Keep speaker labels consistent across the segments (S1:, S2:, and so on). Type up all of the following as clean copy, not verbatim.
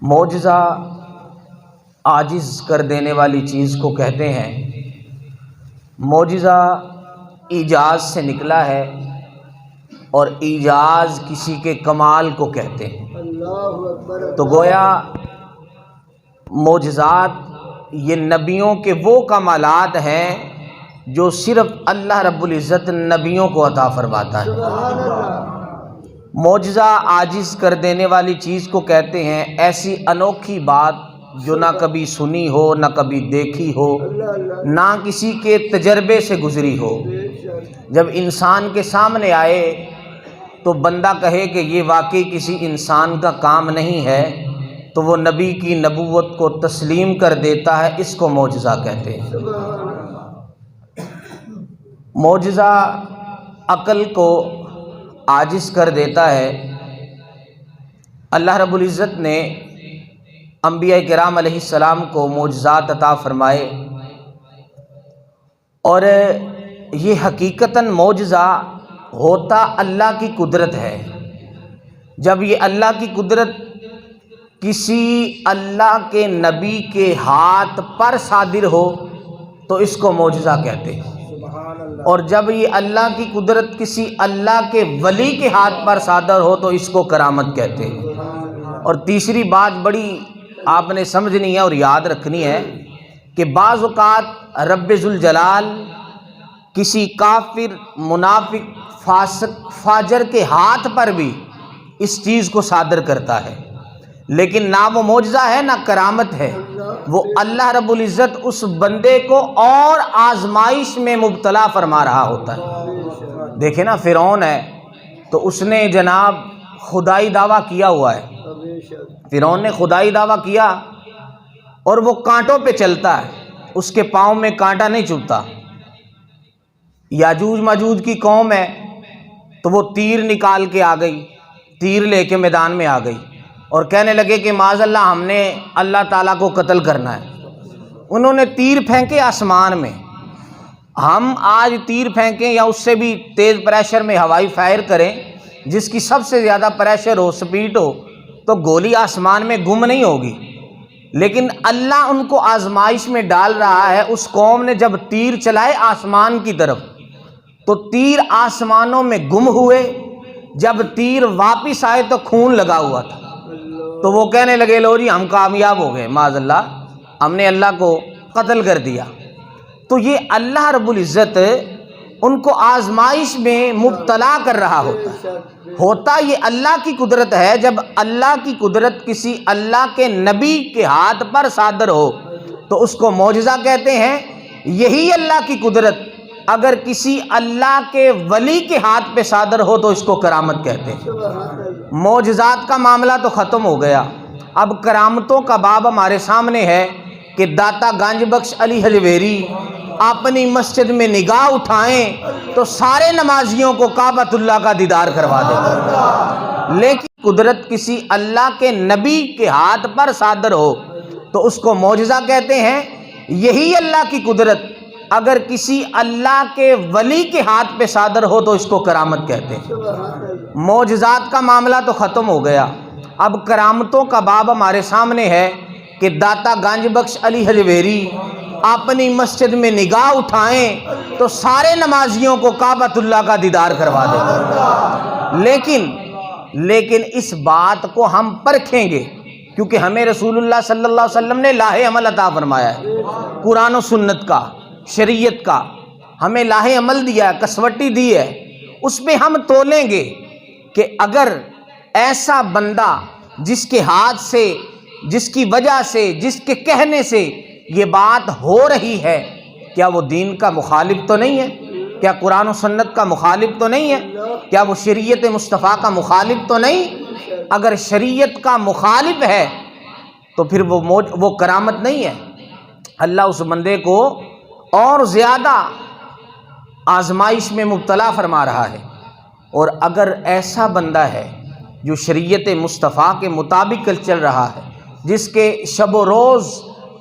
S1: معجزہ عاجز کر دینے والی چیز کو کہتے ہیں۔ معجزہ ایجاز سے نکلا ہے اور ایجاز کسی کے کمال کو کہتے ہیں۔ تو گویا معجزات یہ نبیوں کے وہ کمالات ہیں جو صرف اللہ رب العزت نبیوں کو عطا فرماتا ہے۔ معجزہ عاجز کر دینے والی چیز کو کہتے ہیں ایسی انوکھی بات جو نہ کبھی سنی ہو، نہ کبھی دیکھی ہو، نہ کسی کے تجربے سے گزری ہو۔ جب انسان کے سامنے آئے تو بندہ کہے کہ یہ واقعی کسی انسان کا کام نہیں ہے، تو وہ نبی کی نبوت کو تسلیم کر دیتا ہے، اس کو معجزہ کہتے ہیں۔ معجزہ عقل کو عاجز کر دیتا ہے۔ اللہ رب العزت نے انبیاء کرام علیہ السلام کو معجزات عطا فرمائے، اور یہ حقیقتاً معجزہ ہوتا اللہ کی قدرت ہے۔ جب یہ اللہ کی قدرت کسی اللہ کے نبی کے ہاتھ پر صادر ہو تو اس کو معجزہ کہتے ہیں، اور جب یہ اللہ کی قدرت کسی اللہ کے ولی کے ہاتھ پر صادر ہو تو اس کو کرامت کہتے ہیں۔ اور تیسری بات بڑی آپ نے سمجھنی ہے اور یاد رکھنی ہے کہ بعض اوقات رب ذوالجلال کسی کافر، منافق، فاسق، فاجر کے ہاتھ پر بھی اس چیز کو صادر کرتا ہے، لیکن نہ وہ معجزہ ہے نہ کرامت ہے، وہ اللہ رب العزت اس بندے کو اور آزمائش میں مبتلا فرما رہا ہوتا ہے۔ دیکھیں نا، فرعون ہے تو اس نے جناب خدائی دعویٰ کیا ہوا ہے۔ فرعون نے خدائی دعویٰ کیا اور وہ کانٹوں پہ چلتا ہے، اس کے پاؤں میں کانٹا نہیں چبھتا۔ یاجوج ماجوج کی قوم ہے تو وہ تیر نکال کے آ گئی، تیر لے کے میدان میں آ گئی اور کہنے لگے کہ معاذ اللہ ہم نے اللہ تعالیٰ کو قتل کرنا ہے۔ انہوں نے تیر پھینکے آسمان میں۔ ہم آج تیر پھینکیں یا اس سے بھی تیز پریشر میں ہوائی فائر کریں، جس کی سب سے زیادہ پریشر ہو، سپیڈ ہو، تو گولی آسمان میں گم نہیں ہوگی، لیکن اللہ ان کو آزمائش میں ڈال رہا ہے۔ اس قوم نے جب تیر چلائے آسمان کی طرف تو تیر آسمانوں میں گم ہوئے، جب تیر واپس آئے تو خون لگا ہوا تھا، تو وہ کہنے لگے لو جی ہم کامیاب ہو گئے، معاذ اللہ ہم نے اللہ کو قتل کر دیا۔ تو یہ اللہ رب العزت ان کو آزمائش میں مبتلا کر رہا ہوتا یہ اللہ کی قدرت ہے۔ جب اللہ کی قدرت کسی اللہ کے نبی کے ہاتھ پر صادر ہو تو اس کو معجزہ کہتے ہیں۔ یہی اللہ کی قدرت اگر کسی اللہ کے ولی کے ہاتھ پہ صادر ہو تو اس کو کرامت کہتے ہیں۔ معجزات کا معاملہ تو ختم ہو گیا، اب کرامتوں کا باب ہمارے سامنے ہے کہ داتا گنج بخش علی حجویری اپنی مسجد میں نگاہ اٹھائیں تو سارے نمازیوں کو کعبۃ اللہ کا دیدار کروا دیں، لیکن قدرت کسی اللہ کے نبی کے ہاتھ پر صادر ہو تو اس کو معجزہ کہتے ہیں۔ یہی اللہ کی قدرت اگر کسی اللہ کے ولی کے ہاتھ پہ صادر ہو تو اس کو کرامت کہتے ہیں۔ معجزات کا معاملہ تو ختم ہو گیا، اب کرامتوں کا باب ہمارے سامنے ہے کہ داتا گنج بخش علی حجویری اپنی مسجد میں نگاہ اٹھائیں تو سارے نمازیوں کو کعبۃ اللہ کا دیدار کروا دیں، لیکن اس بات کو ہم پرکھیں گے کیونکہ ہمیں رسول اللہ صلی اللہ علیہ وسلم نے لاہ عمل عطا فرمایا ہے، قرآن و سنت کا، شریعت کا ہمیں لاہ عمل دیا ہے، کسوٹی دی ہے، اس پہ ہم تولیں گے کہ اگر ایسا بندہ جس کے ہاتھ سے، جس کی وجہ سے، جس کے کہنے سے یہ بات ہو رہی ہے، کیا وہ دین کا مخالف تو نہیں ہے؟ کیا قرآن و سنت کا مخالف تو نہیں ہے؟ کیا وہ شریعت مصطفیٰ کا مخالف تو نہیں؟ اگر شریعت کا مخالف ہے تو پھر وہ کرامت نہیں ہے۔ اللہ اس بندے کو اور زیادہ آزمائش میں مبتلا فرما رہا ہے، اور اگر ایسا بندہ ہے جو شریعت مصطفیٰ کے مطابق چل رہا ہے، جس کے شب و روز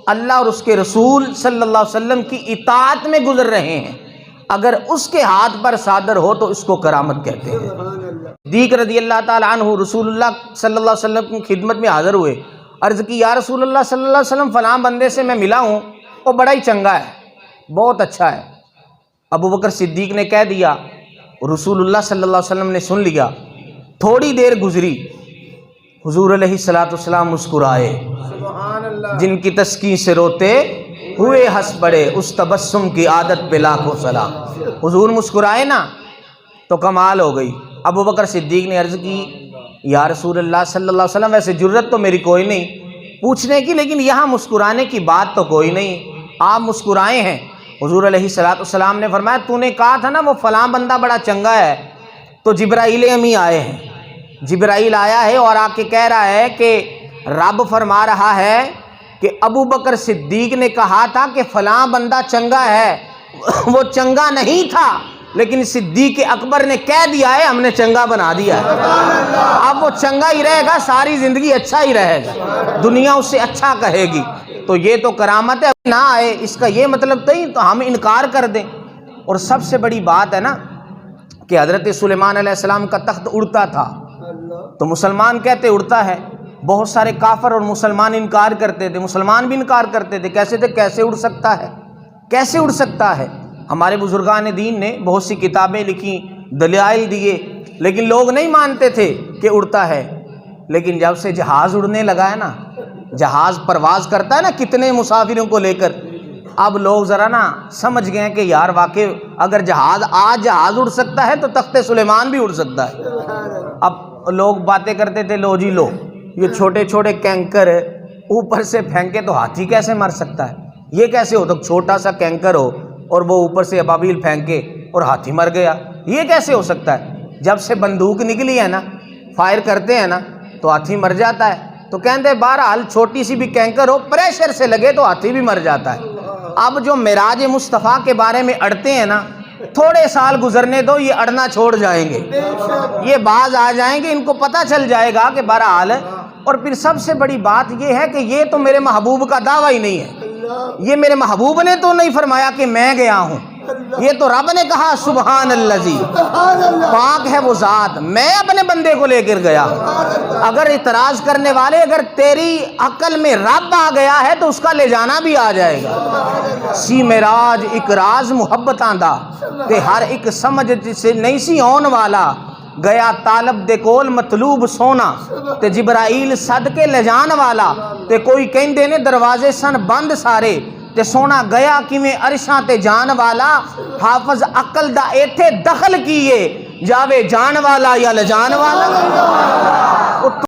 S1: اللہ اور اس کے رسول صلی اللہ علیہ وسلم کی اطاعت میں گزر رہے ہیں، اگر اس کے ہاتھ پر صادر ہو تو اس کو کرامت کہتے ہیں۔ صدیق رضی اللہ تعالیٰ عنہ رسول اللہ صلی اللہ علیہ وسلم کی خدمت میں حاضر ہوئے، عرض کی یا رسول اللہ صلی اللہ علیہ وسلم فلاں بندے سے میں ملا ہوں، وہ بڑا ہی چنگا ہے، بہت اچھا ہے۔ ابو بکر صدیق نے کہہ دیا، رسول اللہ صلی اللہ علیہ وسلم نے سن لیا۔ تھوڑی دیر گزری، حضور علیہ السلام مسکرائے، جن کی تسکین سے روتے ہوئے ہنس پڑے، اس تبسم کی عادت پہ لاکھوں سلام۔ حضور مسکرائے نا تو کمال ہو گئی۔ ابو بکر صدیق نے عرض کی یا رسول اللہ صلی اللہ علیہ وسلم ویسے جرت تو میری کوئی نہیں پوچھنے کی، لیکن یہاں مسکرانے کی بات تو کوئی نہیں، آپ مسکرائے ہیں۔ حضور علیہ السلام نے فرمایا تو نے کہا تھا نا وہ فلاں بندہ بڑا چنگا ہے، تو جبرائیل امی آئے ہیں، جبرائیل آیا ہے اور آ کے کہہ رہا ہے کہ رب فرما رہا ہے کہ ابو بکر صدیق نے کہا تھا کہ فلاں بندہ چنگا ہے، وہ چنگا نہیں تھا لیکن صدیق اکبر نے کہہ دیا ہے، ہم نے چنگا بنا دیا ہے، اب وہ چنگا ہی رہے گا، ساری زندگی اچھا ہی رہے گا، دنیا اس سے اچھا کہے گی۔ تو یہ تو کرامت ہے، نہ آئے اس کا یہ مطلب تو ہم انکار کر دیں۔ اور سب سے بڑی بات ہے نا کہ حضرت سلیمان علیہ السلام کا تخت اڑتا تھا، تو مسلمان کہتے اڑتا ہے، بہت سارے کافر اور مسلمان انکار کرتے تھے، مسلمان بھی انکار کرتے تھے، کیسے اڑ سکتا ہے، کیسے اڑ سکتا ہے۔ ہمارے بزرگان دین نے بہت سی کتابیں لکھی، دلائل دیے، لیکن لوگ نہیں مانتے تھے کہ اڑتا ہے۔ لیکن جب سے جہاز اڑنے لگا ہے نا، جہاز پرواز کرتا ہے نا کتنے مسافروں کو لے کر، اب لوگ ذرا نا سمجھ گئے کہ یار واقعی اگر آج جہاز اڑ سکتا ہے تو تخت سلیمان بھی اڑ سکتا ہے۔ اب لوگ باتیں کرتے تھے، لو جی لو یہ چھوٹے چھوٹے کینکر اوپر سے پھینکے تو ہاتھی کیسے مر سکتا ہے، یہ کیسے ہو، تو چھوٹا سا کینکر ہو اور وہ اوپر سے ابابیل پھینکے اور ہاتھی مر گیا، یہ کیسے ہو سکتا ہے۔ جب سے بندوق نکلی ہے نا، فائر کرتے ہیں نا تو ہاتھی مر جاتا ہے۔ تو کہتے بہرحال چھوٹی سی بھی کینکر ہو، پریشر سے لگے تو ہاتھی بھی مر جاتا ہے۔ اب جو معراج مصطفیٰ کے بارے میں اڑتے ہیں نا، تھوڑے سال گزرنے دو، یہ اڑنا چھوڑ جائیں گے، یہ باز آ جائیں گے، ان کو پتہ چل جائے گا کہ بہرحال۔ اور پھر سب سے بڑی بات یہ ہے کہ یہ تو میرے محبوب کا دعویٰ ہی نہیں ہے، یہ میرے محبوب نے تو نہیں فرمایا کہ میں گیا ہوں، یہ تو رب نے کہا سبحان الذی، پاک ہے وہ ذات، میں اپنے بندے کو لے کر گیا ہوں۔ اگر اعتراض کرنے والے، اگر تیری عقل میں رب آ گیا ہے تو اس کا لے جانا بھی آ جائے گا۔ سی معراج ایک راز محبتاں دا تے ہر ایک سمجھ سے نہیں سی آن والا، گیا طالب دے کول مطلوب سونا تے جبرائیل صد کے لے جان والا، تے کوئی کہندے نے دروازے سن بند سارے تے سونا گیا کیویں عرشاں تے جان والا، حافظ عقل دا ایتھے دخل کیے جاوے جان والا یا لے جان والا۔